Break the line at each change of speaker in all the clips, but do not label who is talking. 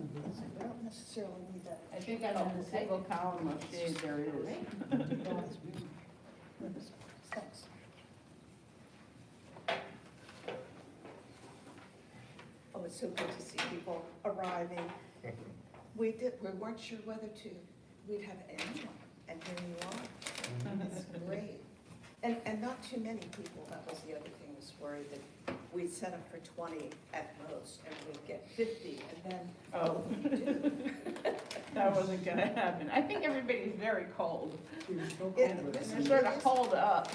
We don't necessarily need that.
I think on a single column of shade there is.
Thanks. Oh, it's so good to see people arriving. We weren't sure whether we'd have anyone, and here you are. It's great. And not too many people, that was the other thing, was worried that we'd set up for 20 at most, and we'd get 50, and then,
Oh.
what would we do?
That wasn't gonna happen. I think everybody's very cold.
This
They're
is-
sort of holed up.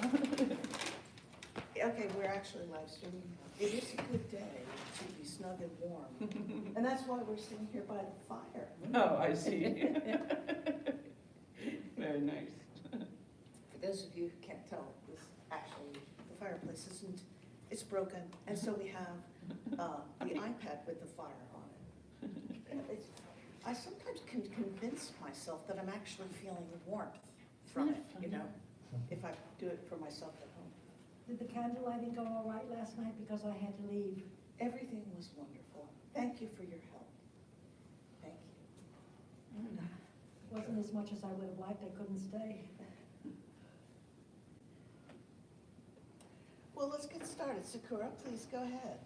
Okay, we're actually live streaming now. It is a good day to be snug and warm, and that's why we're sitting here by the fire.
Oh, I see. Very nice.
For those of you who can't tell, this actually, the fireplace isn't, it's broken, and so we have the iPad with the fire on it. I sometimes can convince myself that I'm actually feeling warmth from it, you know, if I do it for myself at home.
Did the candle lighting go all right last night because I had to leave?
Everything was wonderful. Thank you for your help. Thank you.
Wasn't as much as I would have liked, I couldn't stay.
Well, let's get started. Sakura, please go ahead.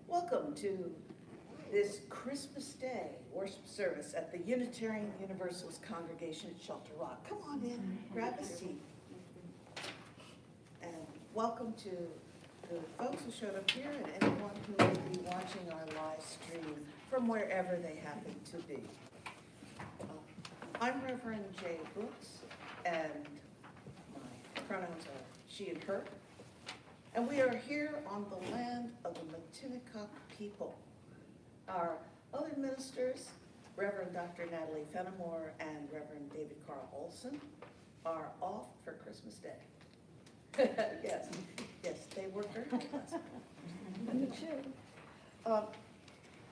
Welcome to this Christmas Day worship service at the Unitarian Universalist Congregation at Shelter Rock. Come on in, grab a seat. And welcome to the folks who showed up here and anyone who may be watching our live stream from wherever they happen to be. I'm Reverend Jaye Brooks, and my pronouns are she and her. And we are here on the land of the Matinecock people. Our other ministers, Reverend Dr. Natalie Fenimore and Reverend David Carl Olson, are off for Christmas Day. Yes, they work very hard last night.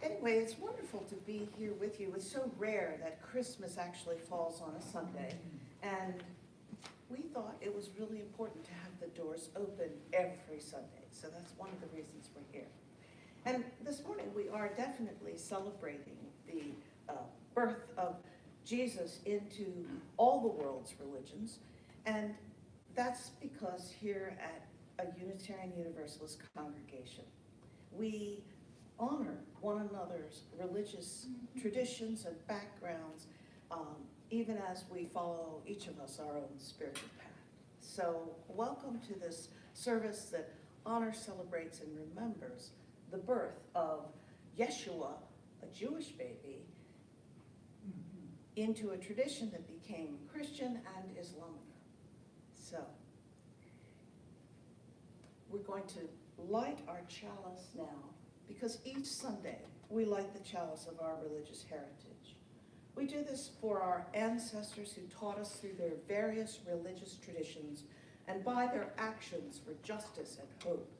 Anyway, it's wonderful to be here with you. It's so rare that Christmas actually falls on a Sunday. And we thought it was really important to have the doors open every Sunday. So that's one of the reasons we're here. And this morning we are definitely celebrating the birth of Jesus into all the world's religions. And that's because here at a Unitarian Universalist congregation, we honor one another's religious traditions and backgrounds even as we follow each of us our own spiritual path. So welcome to this service that honors, celebrates, and remembers the birth of Yeshua, a Jewish baby, into a tradition that became Christian and Islamic. So we're going to light our chalice now, because each Sunday we light the chalice of our religious heritage. We do this for our ancestors who taught us through their various religious traditions and by their actions for justice and hope.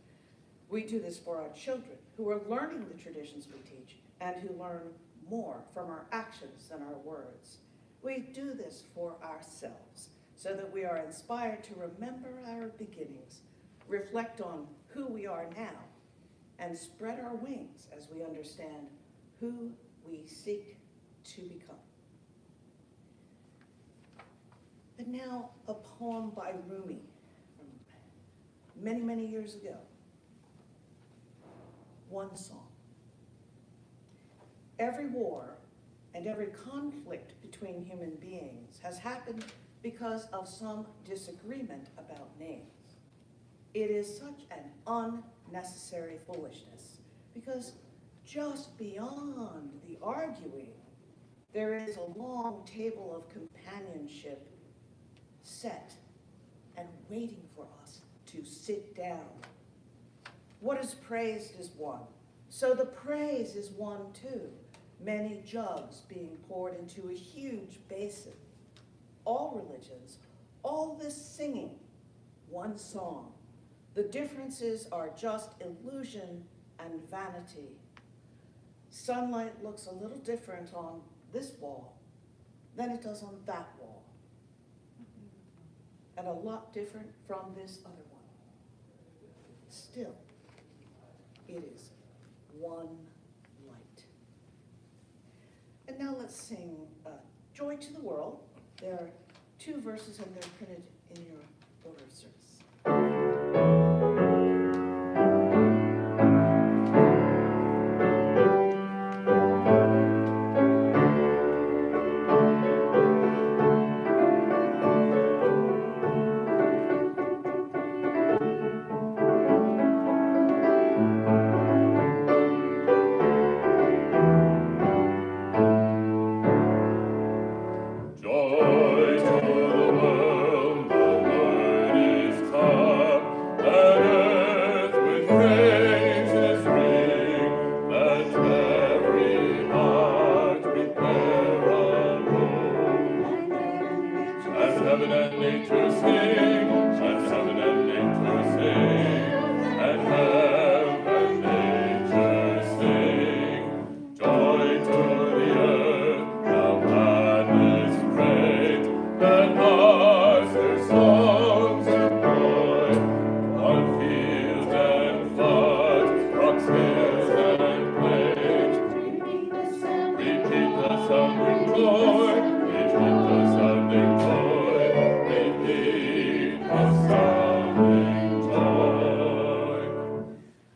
We do this for our children who are learning the traditions we teach and who learn more from our actions than our words. We do this for ourselves so that we are inspired to remember our beginnings, reflect on who we are now, and spread our wings as we understand who we seek to become. And now a poem by Rumi from many, many years ago. One song. Every war and every conflict between human beings has happened because of some disagreement about names. It is such an unnecessary foolishness because just beyond the arguing, there is a long table of companionship set and waiting for us to sit down. What is praised is one, so the praise is one too. Many jugs being poured into a huge basin. All religions, all this singing, one song. The differences are just illusion and vanity. Sunlight looks a little different on this wall than it does on that wall. And a lot different from this other one. Still, it is one light. And now let's sing Joy to the World. There are 2 verses and they're printed in your order of service.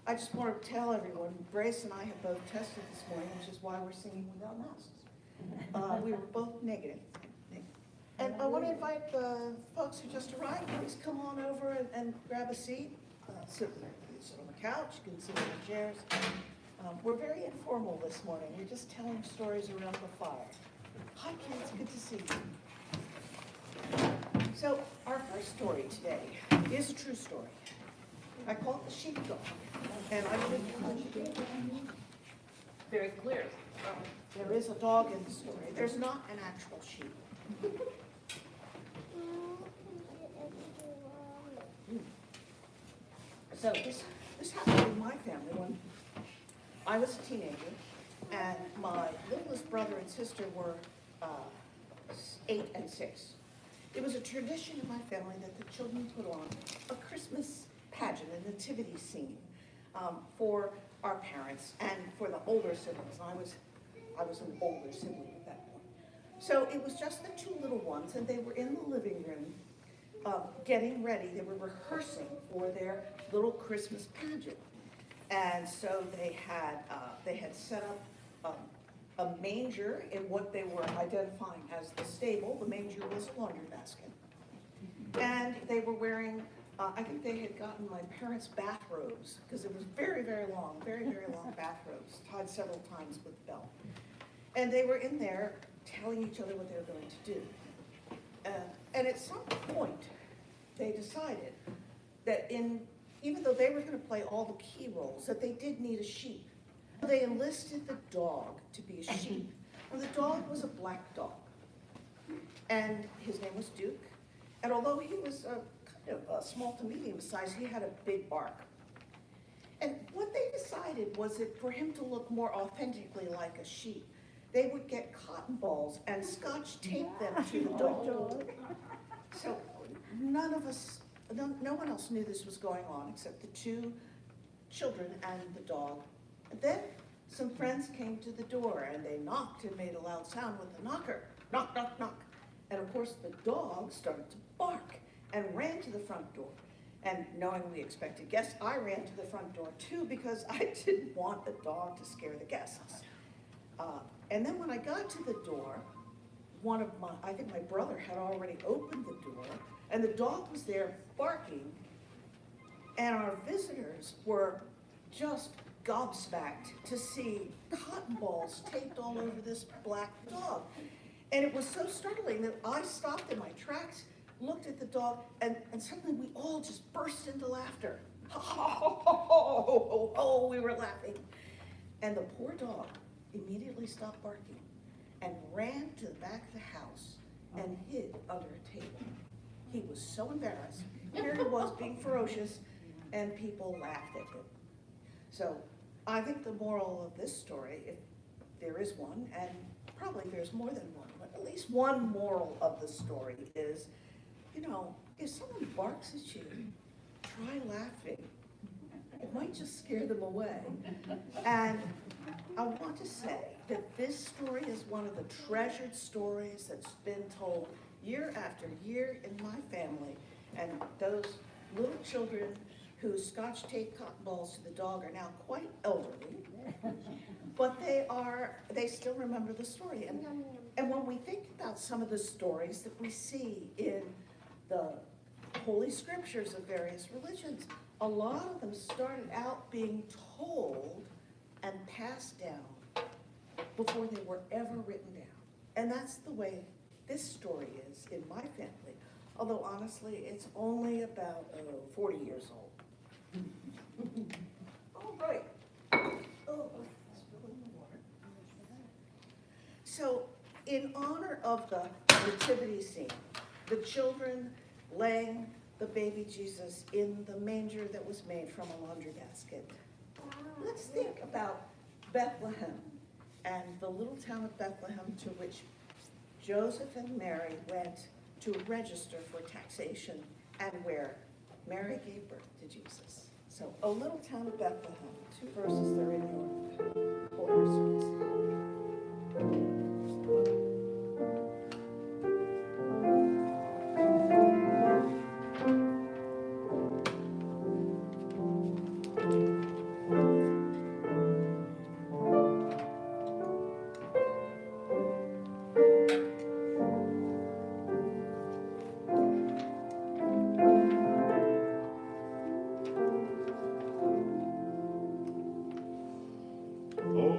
I just want to tell everyone, Grace and I have both tested this morning, which is why we're singing without masks. We were both negative. And I want to invite the folks who just arrived, please come on over and grab a seat. Sit on the couch, you can sit in the chairs. We're very informal this morning. We're just telling stories around the fire. Hi kids, good to see you. So our first story today is a true story. I call it the sheepdog. And I believe very clear. There is a dog in the story. There's not an actual sheep. So this happened in my family when I was a teenager, and my littlest brother and sister were 8 and 6. It was a tradition in my family that the children put on a Christmas pageant, a nativity scene for our parents and for the older siblings. I was an older sibling at that point. So it was just the 2 little ones, and they were in the living room getting ready. They were rehearsing for their little Christmas pageant. And so they had set up a manger in what they were identifying as the stable. The manger was a laundry basket. And they were wearing, I think they had gotten my parents' bathrobes, because it was very, very long bathrobes, tied several times with a belt. And they were in there telling each other what they were going to do. And at some point, they decided that even though they were going to play all the key roles, that they did need a sheep. They enlisted the dog to be a sheep. And the dog was a black dog. And his name was Duke. And although he was kind of a small to medium size, he had a big bark. And what they decided was that for him to look more authentically like a sheep, they would get cotton balls and scotch tape them to the dog. So none of us, no one else knew this was going on except the two children and the dog. And then some friends came to the door and they knocked and made a loud sound with the knocker. Knock, knock, knock. And of course the dog started to bark and ran to the front door. And knowing we expected guests, I ran to the front door too because I didn't want the dog to scare the guests. And then when I got to the door, I think my brother had already opened the door, and the dog was there barking, and our visitors were just gobsmacked to see cotton balls taped all over this black dog. And it was so startling that I stopped in my tracks, looked at the dog, and suddenly we all just burst into laughter. Oh, we were laughing. And the poor dog immediately stopped barking and ran to the back of the house and hid under a table. He was so embarrassed. Here he was being ferocious, and people laughed at him. So I think the moral of this story, if there is one, and probably there's more than one, but at least one moral of the story is, if someone barks at you, try laughing. It might just scare them away. And I want to say that this story is one of the treasured stories that's been told year after year in my family. And those little children who scotch tape cotton balls to the dog are now quite elderly, but they still remember the story. And when we think about some of the stories that we see in the Holy Scriptures of various religions, a lot of them started out being told and passed down before they were ever written down. And that's the way this story is in my family, although honestly, it's only about 40 years old. All right. Oh, spilling the water. So, in honor of the nativity scene, the children laying the baby Jesus in the manger that was made from a laundry basket, let's think about Bethlehem and the little town of Bethlehem to which Joseph and Mary went to register for taxation and where Mary gave birth to Jesus. So, O little town of Bethlehem, 2 verses that are in your order service.
Oh,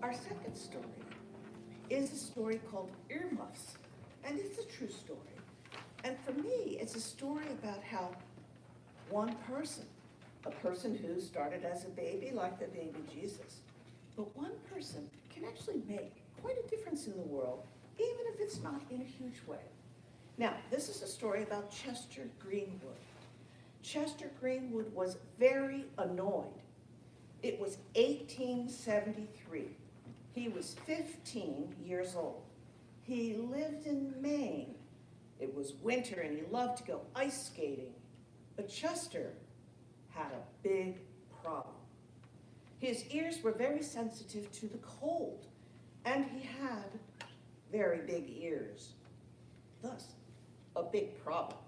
Our second story is a story called Earmuffs, and it's a true story. And for me, it's a story about how one person, a person who started as a baby like the baby Jesus, but one person can actually make quite a difference in the world, even if it's not in a huge way. Now, this is a story about Chester Greenwood. Chester Greenwood was very annoyed. It was 1873. He was 15 years old. He lived in Maine. It was winter and he loved to go ice skating. But Chester had a big problem. His ears were very sensitive to the cold, and he had very big ears. Thus, a big problem.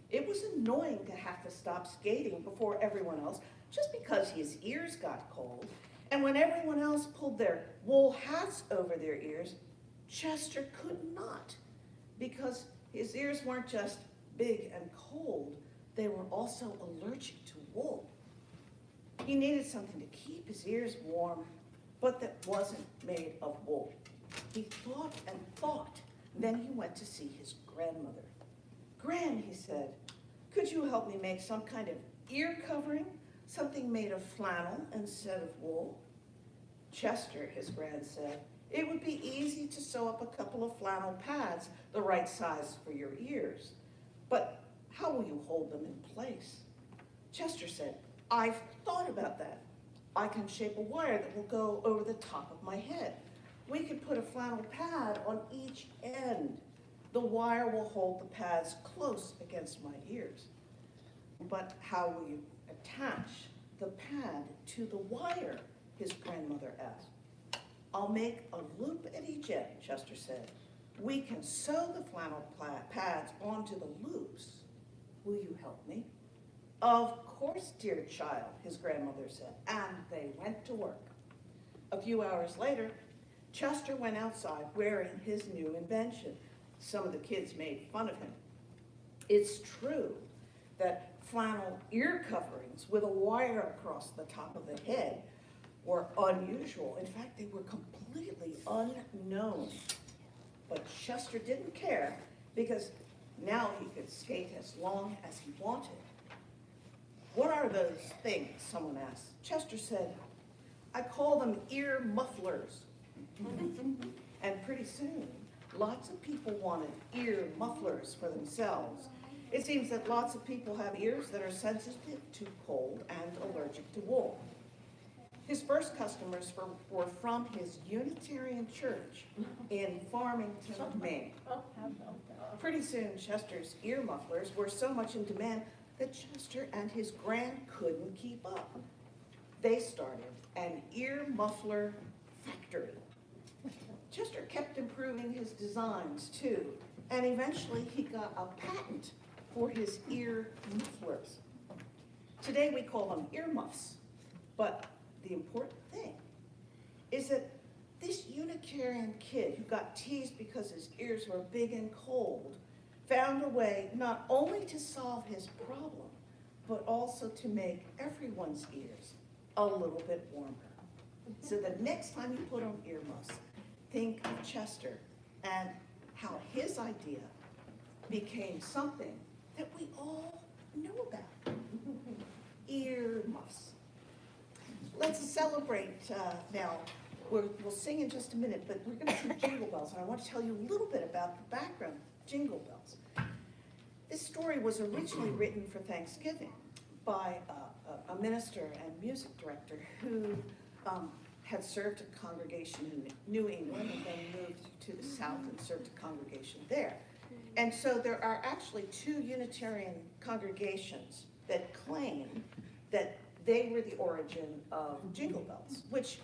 It was annoying to have to stop skating before everyone else just because his ears got cold, and when everyone else pulled their wool hats over their ears, Chester could not, because his ears weren't just big and cold, they were also allergic to wool. He needed something to keep his ears warm, but that wasn't made of wool. He thought and thought, then he went to see his grandmother. "Gran," he said, "could you help me make some kind of ear covering, something made of flannel instead of wool?" "Chester," his gran said, "it would be easy to sew up a couple of flannel pads the right size for your ears. But how will you hold them in place?" Chester said, "I've thought about that. I can shape a wire that will go over the top of my head. We could put a flannel pad on each end. The wire will hold the pads close against my ears." "But how will you attach the pad to the wire?" his grandmother asked. "I'll make a loop at each end," Chester said. "We can sew the flannel pads onto the loops. Will you help me?" "Of course, dear child," his grandmother said, and they went to work. A few hours later, Chester went outside wearing his new invention. Some of the kids made fun of him. It's true that flannel ear coverings with a wire across the top of the head were unusual. In fact, they were completely unknown. But Chester didn't care, because now he could skate as long as he wanted. "What are those things?" someone asked. Chester said, "I call them ear mufflers." And pretty soon, lots of people wanted ear mufflers for themselves. It seems that lots of people have ears that are sensitive to cold and allergic to wool. His first customers were from his Unitarian church in Farmington, Maine. Pretty soon, Chester's ear mufflers were so much in demand that Chester and his gran couldn't keep up. They started an ear muffler factory. Chester kept improving his designs too, and eventually he got a patent for his ear mufflers. Today we call them earmuffs, but the important thing is that this Unitarian kid who got teased because his ears were big and cold found a way not only to solve his problem, but also to make everyone's ears a little bit warmer. So the next time you put on earmuffs, think of Chester and how his idea became something that we all know about. Earmuffs. Let's celebrate now. We'll sing in just a minute, but we're going to sing Jingle Bells, and I want to tell you a little bit about the background of Jingle Bells. This story was originally written for Thanksgiving by a minister and music director who had served a congregation in New England and then moved to the South and served a congregation there. And so there are actually two Unitarian congregations that claim that they were the origin of Jingle Bells, which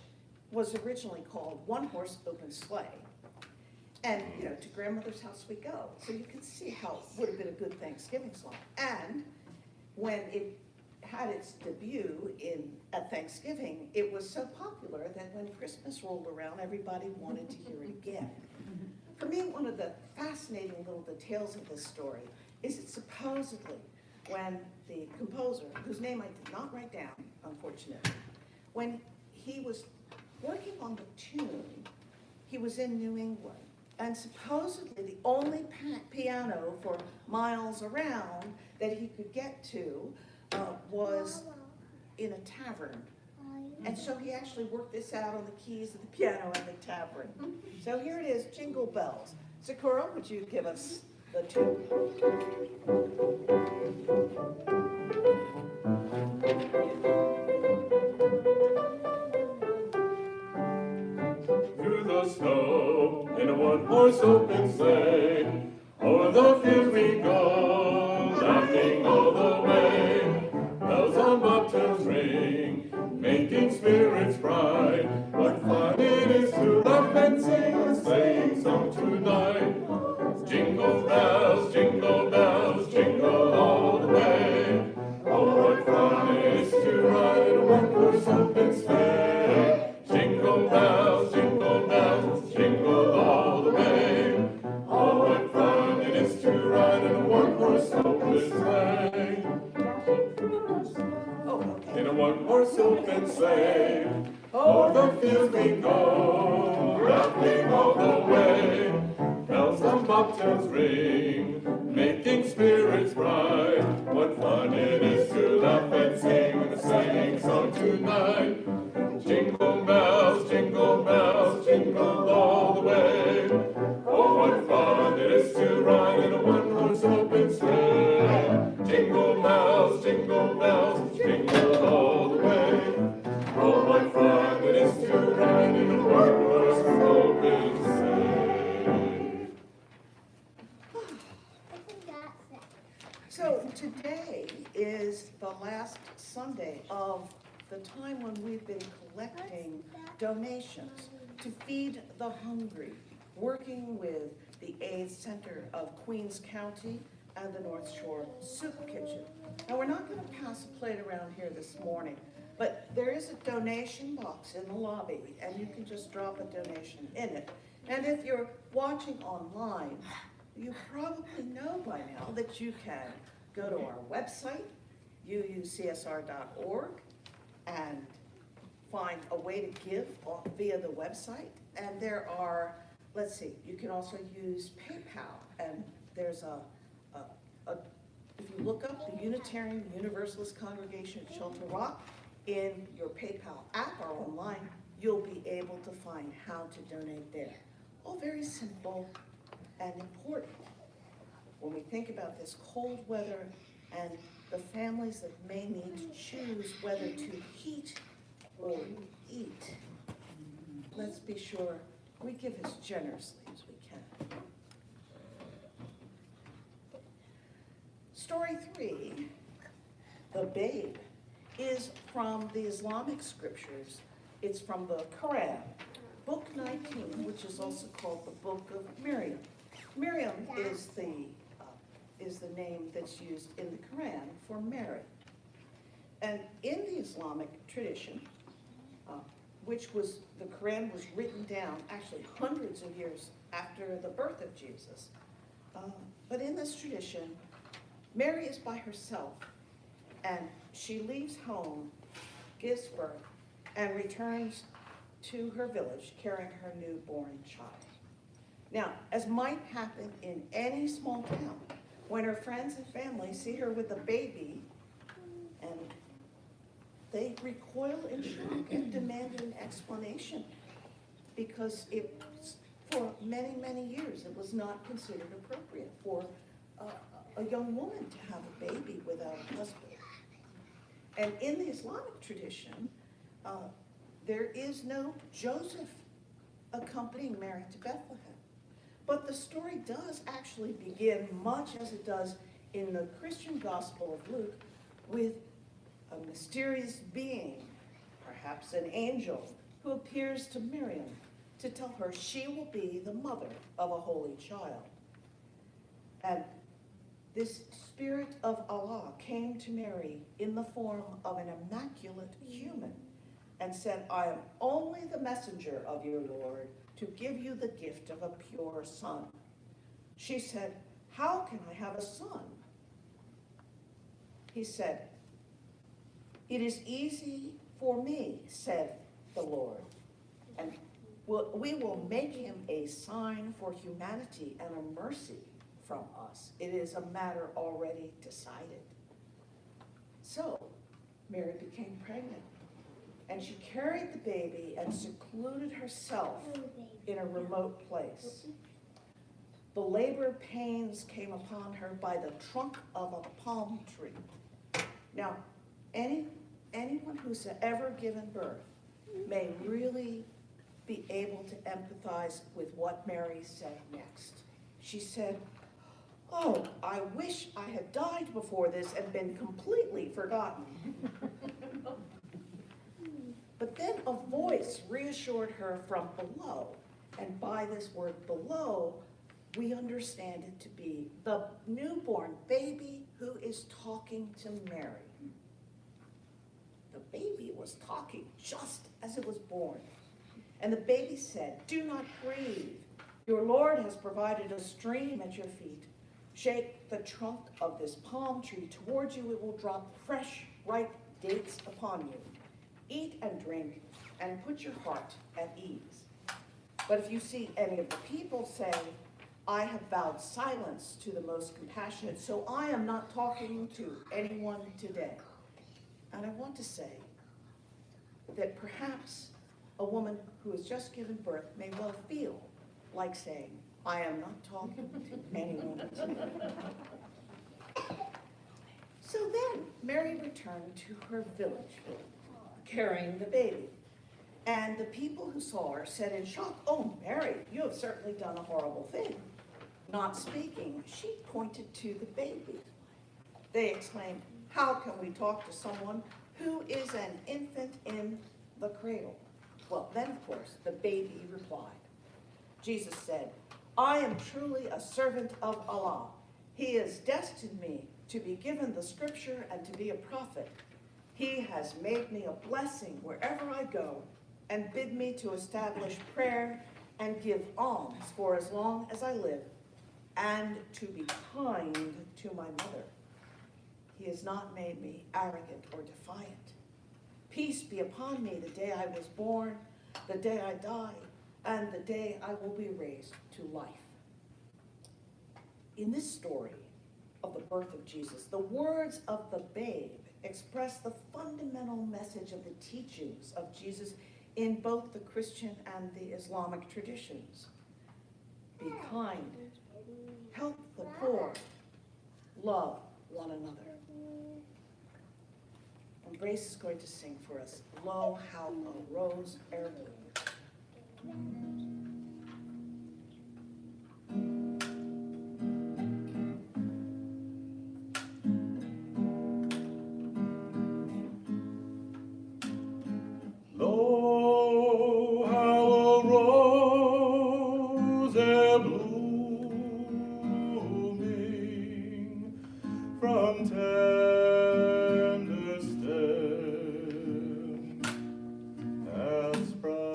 was originally called One Horse Open Sleigh. And, you know, to grandmother's house we go. So you can see how it would have been a good Thanksgiving song. And when it had its debut at Thanksgiving, it was so popular that when Christmas rolled around, everybody wanted to hear it again. For me, one of the fascinating little details of this story is that supposedly when the composer, whose name I did not write down, unfortunately, when he was working on the tune. He was in New England, and supposedly the only piano for miles around that he could get to was in a tavern. And so he actually worked this out on the keys of the piano in the tavern. So here it is, Jingle Bells. Sakura, would you give us the tune?
Through the snow in a one-horse open sleigh, o'er the field we go, laughing all the way. Bells on bobtails ring, making spirits bright. What fun it is to laugh and sing a sleighing song tonight. Jingle bells, jingle all the way. Oh, what fun it is to ride in a one-horse open sleigh. Jingle bells, jingle all the way. Oh, what fun it is to ride in a one-horse open sleigh.
Oh, okay.
In a one-horse open sleigh, o'er the fields we go, laughing all the way. Bells on bobtails ring, making spirits bright. What fun it is to laugh and sing a sleighing song tonight. Jingle bells, jingle all the way. Oh, what fun it is to ride in a one-horse open sleigh. Jingle bells, jingle all the way. Oh, what fun it is to ride in a one-horse open sleigh.
So today is the last Sunday of the time when we've been collecting donations to feed the hungry, working with the AIDS Center of Queens County and the North Shore Soup Kitchen. Now, we're not going to pass a plate around here this morning, but there is a donation box in the lobby, and you can just drop a donation in it. And if you're watching online, you probably know by now that you can go to our website, UUCSR.org, and find a way to give via the website. And there are, let's see, you can also use PayPal, and there's if you look up the Unitarian Universalist Congregation at Shelter Rock in your PayPal app or online, you'll be able to find how to donate there. All very simple and important. When we think about this cold weather and the families that may need to choose whether to heat or eat, let's be sure we give as generously as we can. Story 3, the babe, is from the Islamic scriptures. It's from the Quran, Book 19, which is also called the Book of Miriam. Miriam is the name that's used in the Quran for Mary. And in the Islamic tradition, which was, the Quran was written down actually hundreds of years after the birth of Jesus. But in this tradition, Mary is by herself, and she leaves home, gives birth, and returns to her village carrying her newborn child. Now, as might happen in any small town, when her friends and family see her with a baby, and they recoil in shock and demand an explanation, because for many, many years, it was not considered appropriate for a young woman to have a baby without a husband. And in the Islamic tradition, there is no Joseph accompanying Mary to Bethlehem. But the story does actually begin, much as it does in the Christian Gospel of Luke, with a mysterious being, perhaps an angel, who appears to Miriam to tell her she will be the mother of a holy child. And this Spirit of Allah came to Mary in the form of an immaculate human and said, I am only the messenger of your Lord to give you the gift of a pure son. She said, how can I have a son? He said, it is easy for me, said the Lord. we will make him a sign for humanity and a mercy from us. It is a matter already decided. So Mary became pregnant, and she carried the baby and secluded herself in a remote place. The labor pains came upon her by the trunk of a palm tree. Now, anyone who's ever given birth may really be able to empathize with what Mary said next. She said, "Oh, I wish I had died before this and been completely forgotten." But then a voice reassured her from below, and by this word below, we understand it to be the newborn baby who is talking to Mary. The baby was talking just as it was born. And the baby said, "Do not grieve. Your Lord has provided a stream at your feet. Shake the trunk of this palm tree towards you. It will drop fresh, ripe dates upon you. Eat and drink, and put your heart at ease." But if you see any of the people say, "I have vowed silence to the most compassionate, so I am not talking to anyone today." And I want to say that perhaps a woman who has just given birth may well feel like saying, "I am not talking to anyone today." So then Mary returned to her village, carrying the baby. And the people who saw her said in shock, "Oh, Mary, you have certainly done a horrible thing." Not speaking, she pointed to the baby. They exclaimed, "How can we talk to someone who is an infant in the cradle?" Well, then, of course, the baby replied. Jesus said, "I am truly a servant of Allah. He has destined me to be given the scripture and to be a prophet. He has made me a blessing wherever I go and bid me to establish prayer and give alms for as long as I live, and to be kind to my mother. He has not made me arrogant or defiant. Peace be upon me the day I was born, the day I die, and the day I will be raised to life." In this story of the birth of Jesus, the words of the babe express the fundamental message of the teachings of Jesus in both the Christian and the Islamic traditions. Be kind, help the poor, love one another. And Grace is going to sing for us, "Lo, how a rose erblue."
Lo, how a rose blooming from tender stem has sprung.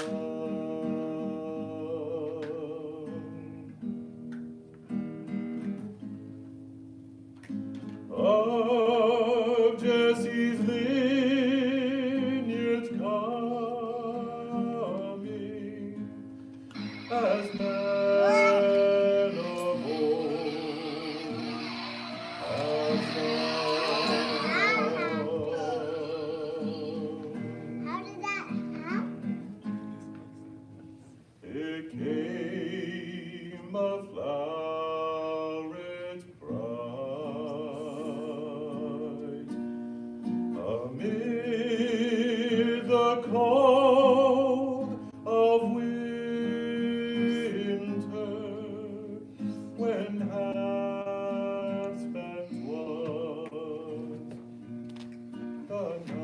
Of Jesse's vineyards coming, as man of old has sung.
How did that happen?
It came a floweret bright amid the cold of winter, when half spent was the night.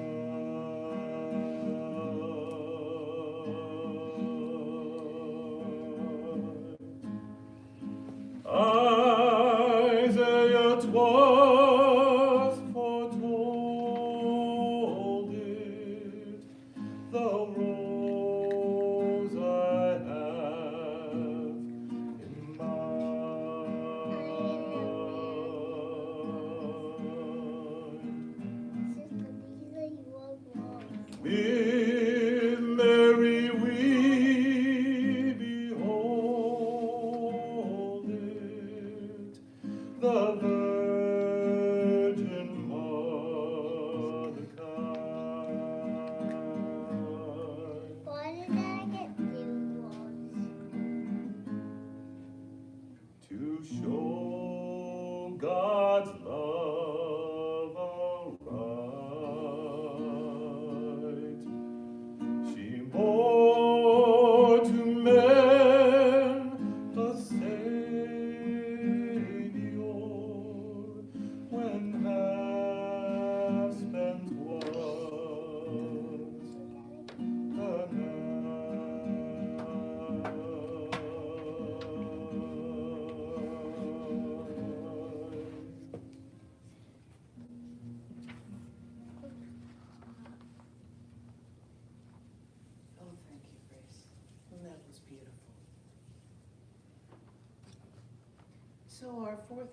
So our fourth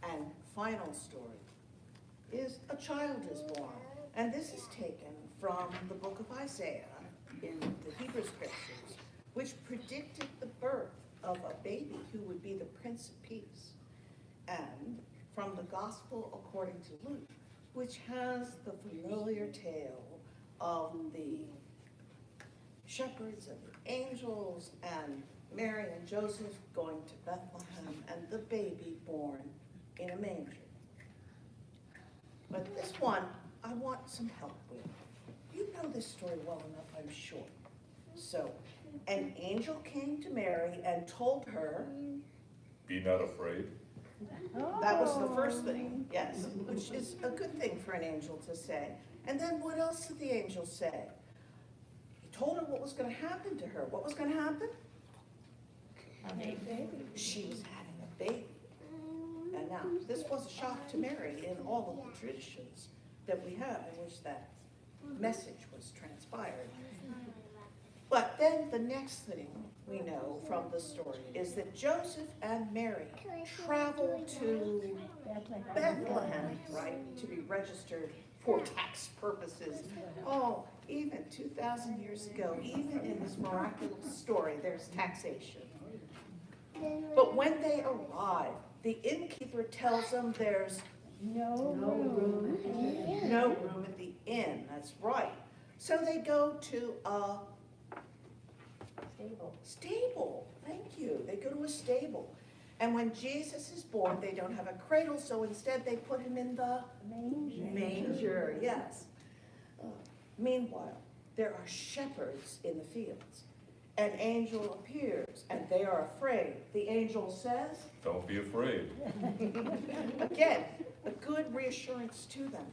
and final story is a child is born. And this is taken from the book of Isaiah in the Hebrew Scriptures, which predicted the birth of a baby who would be the Prince of Peace. And from the Gospel according to Luke, which has the familiar tale of the shepherds and the angels and Mary and Joseph going to Bethlehem and the baby born in a manger. But this one, I want some help with. You know this story well enough, I'm sure. So, an angel came to Mary and told her,
Be not afraid.
that was the first thing, yes, which is a good thing for an angel to say. And then what else did the angel say? He told her what was going to happen to her. What was going to happen? She was having a baby. And now, this was a shock to Mary in all of the traditions that we have in which that message was transpired. But then the next thing we know from the story is that Joseph and Mary traveled to Bethlehem, right, to be registered for tax purposes. Oh, even 2,000 years ago, even in this miraculous story, there's taxation. But when they arrive, the innkeeper tells them there's no room at the inn. That's right. So they go to a stable. Thank you. They go to a stable. And when Jesus is born, they don't have a cradle, so instead they put him in the manger. Yes. Meanwhile, there are shepherds in the fields. An angel appears, and they are afraid. The angel says,
Don't be afraid.
again, a good reassurance to them.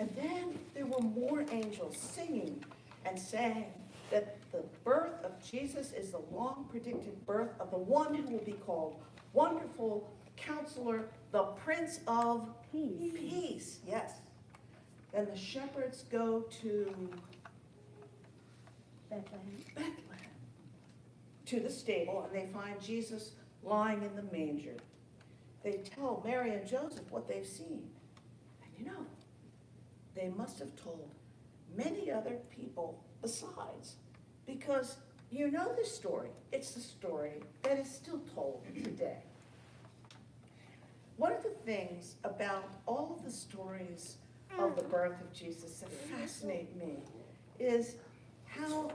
And then there were more angels singing and saying that the birth of Jesus is the long-predicted birth of the one who will be called Wonderful Counselor, the Prince of Peace. Yes. Then the shepherds go to Bethlehem, to the stable, and they find Jesus lying in the manger. They tell Mary and Joseph what they've seen. And you know, they must have told many other people besides, because you know this story. It's the story that is still told today. One of the things about all of the stories of the birth of Jesus that fascinate me is how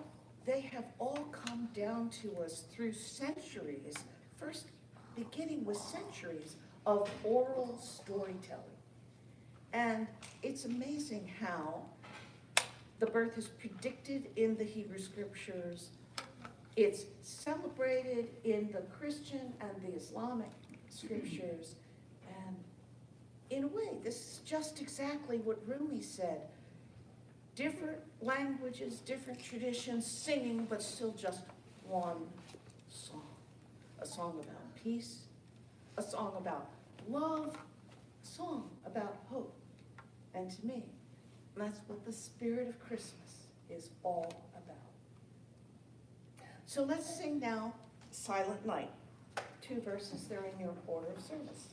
they have all come down to us through centuries, first beginning with centuries of oral storytelling. And it's amazing how the birth is predicted in the Hebrew Scriptures. It's celebrated in the Christian and the Islamic Scriptures. And in a way, this is just exactly what Rumi said. Different languages, different traditions, singing, but still just one song. A song about peace, a song about love, a song about hope. And to me, that's what the spirit of Christmas is all about. So let's sing now Silent Night. 2 verses, they're in your order of service.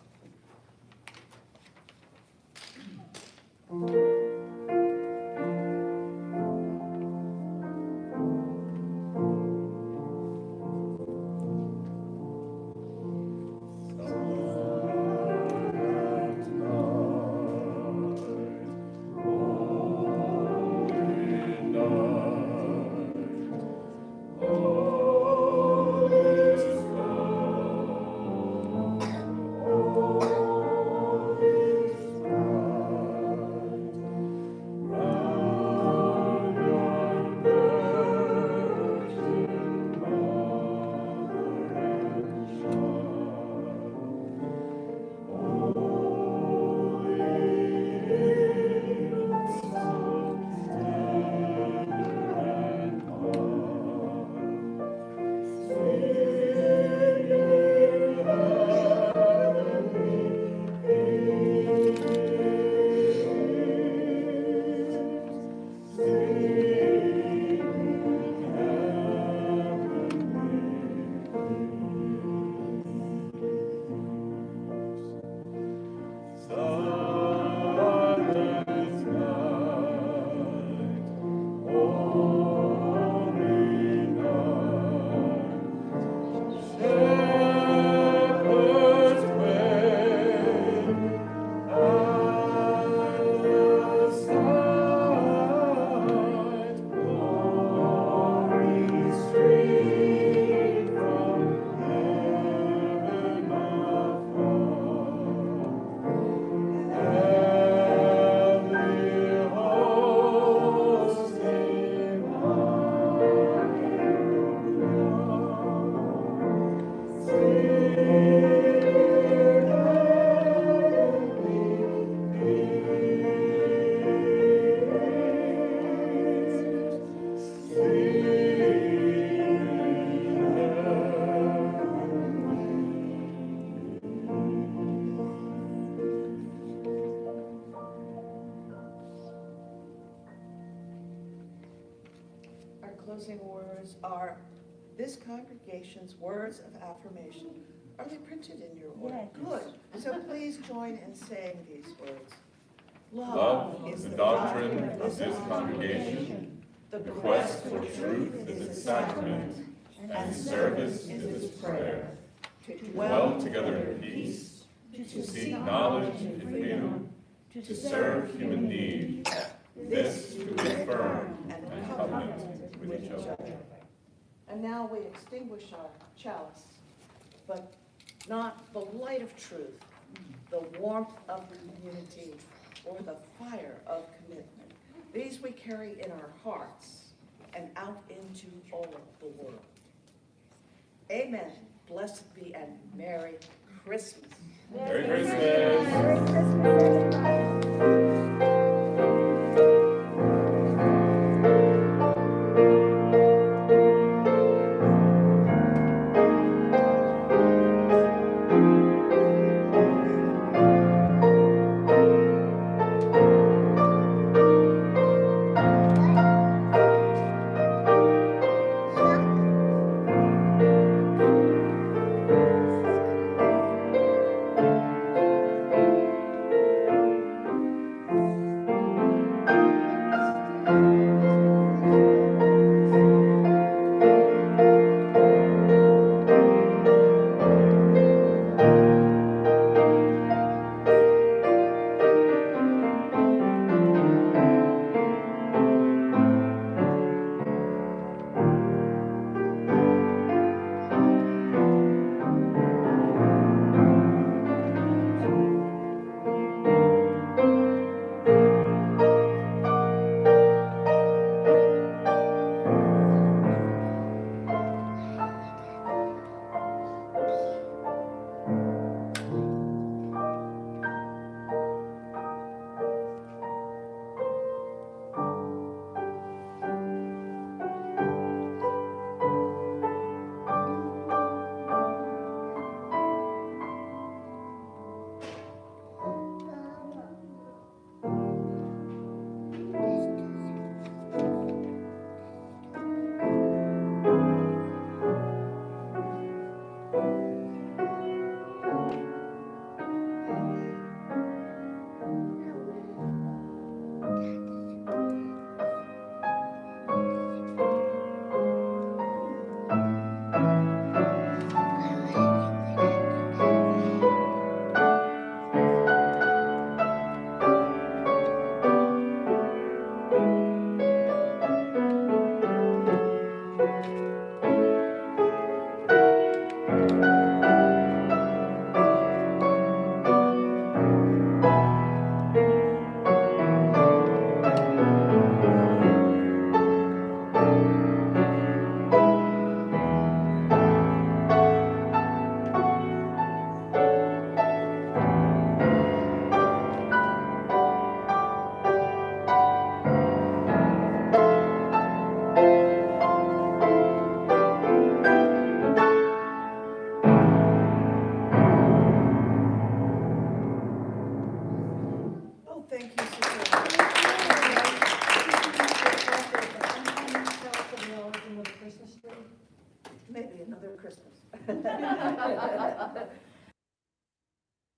this congregation's words of affirmation. Are they printed in your order?
Yes.
Good. So please join in saying these words.
Love is the doctrine of this congregation. The quest for truth is its sacrament, and service is its prayer. To dwell together in peace, to seek knowledge and freedom, to serve human need, this to be firm and covenant with each other.
And now we extinguish our chalice, but not the light of truth, the warmth of community, or the fire of commitment. These we carry in our hearts and out into all the world. Amen. Blessed be and Merry Christmas.
Merry Christmas.
Merry Christmas, everybody.
Oh, thank you, Sister